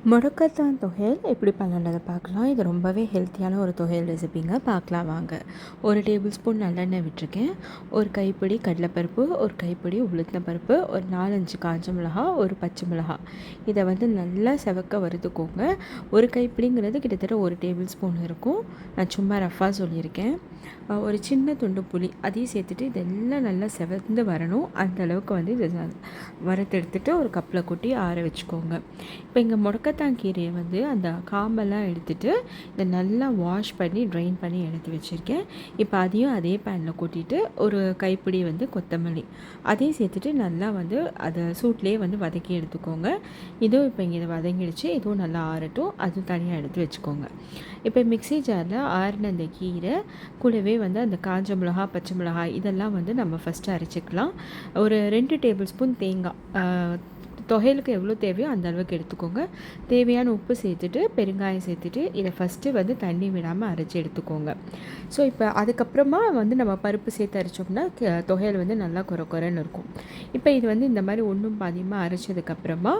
முடக்கத்தான் தொகையல் எப்படி பண்ணணுன்றதை பார்க்கலாம். இது ரொம்பவே ஹெல்த்தியான ஒரு தொகையல் ரெசிபிங்க. பார்க்கலாம் வாங்க. 1 டேபிள் ஸ்பூன் நல்லெண்ணெய் விட்டுருக்கேன். ஒரு கைப்பிடி கடலைப்பருப்பு, ஒரு கைப்பிடி உளுத்தம்பருப்பு, ஒரு 4-5 காஞ்ச மிளகாய், ஒரு பச்சை மிளகாய். இதை வந்து நல்லா செவக்க வறுத்துக்கோங்க. ஒரு கைப்பிடிங்கிறது கிட்டத்தட்ட 1 டேபிள் ஸ்பூன் இருக்கும். நான் சும்மா ரஃபாக சொல்லியிருக்கேன். ஒரு சின்ன துண்டு புளி அதையும் சேர்த்துட்டு இதெல்லாம் நல்லா செவந்து வரணும். அந்த அளவுக்கு வந்து இதை வறுத்தெடுத்துட்டு ஒரு கப்பில் கொட்டி ஆற வச்சுக்கோங்க. இப்போ இங்கே முடக்கத்தான் கீரையை வந்து அந்த காம்பெல்லாம் எடுத்துகிட்டு இதை நல்லா வாஷ் பண்ணி ட்ரைன் பண்ணி எடுத்து வச்சுருக்கேன். இப்போ அதையும் அதே பேனில் கொட்டிட்டு ஒரு கைப்பிடி வந்து கொத்தமல்லி அதையும் சேர்த்துட்டு நல்லா வந்து அதை சூட்லேயே வந்து வதக்கி எடுத்துக்கோங்க. இதுவும் இப்போ இங்கே இதை வதங்கிடுச்சு. இதுவும் நல்லா ஆறட்டும். அதுவும் தனியாக எடுத்து வச்சுக்கோங்க. இப்போ மிக்ஸி ஜாரில் ஆறின அந்த கீரை கூடவே வந்து அந்த காஞ்ச மிளகாய், பச்சை மிளகாய் இதெல்லாம் வந்து நம்ம ஃபஸ்ட்டு அரைச்சிக்கலாம். ஒரு 2 டேபிள் ஸ்பூன் தேங்காய் தொகையலுக்கு எவ்வளோ தேவையோ அந்த அளவுக்கு எடுத்துக்கோங்க. தேவையான உப்பு சேர்த்துட்டு பெருங்காயம் சேர்த்துட்டு இதை ஃபஸ்ட்டு வந்து தண்ணி விடாமல் அரைச்சி எடுத்துக்கோங்க. ஸோ இப்போ அதுக்கப்புறமா வந்து நம்ம பருப்பு சேர்த்து அரைச்சோம்னா தொகையல் வந்து நல்லா குறைன்னு இருக்கும். இப்போ இது வந்து இந்த மாதிரி ஒன்றும் பாதியமாக அரைச்சதுக்கப்புறமா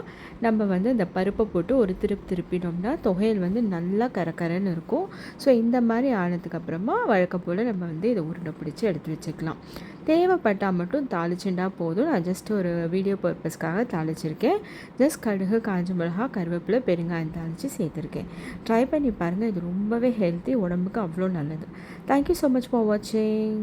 நம்ம வந்து இந்த பருப்பை போட்டு ஒரு திருப்பினோம்னா தொகையல் வந்து நல்லா கரன்னு இருக்கும். ஸோ இந்த மாதிரி ஆனதுக்கப்புறமா வழக்கம் போல் நம்ம வந்து இதை உருண்டை பிடிச்சி எடுத்து வச்சுக்கலாம். தேவைப்பட்டால் மட்டும் தாளிச்சுண்டா போதும். நான் ஜஸ்ட் ஒரு வீடியோ பர்பஸ்க்காக தாளிச்சிருக்கேன். ஜஸ்ட் கடுகு, காஞ்ச மிளகாய், கருவேப்பிலை, பெருங்காயம் தாளித்து சேர்த்துருக்கேன். ட்ரை பண்ணி பாருங்கள். இது ரொம்பவே ஹெல்த்தி, உடம்புக்கு அவ்வளோ நல்லது. தேங்க்யூ ஸோ மச் ஃபார் வாட்சிங்.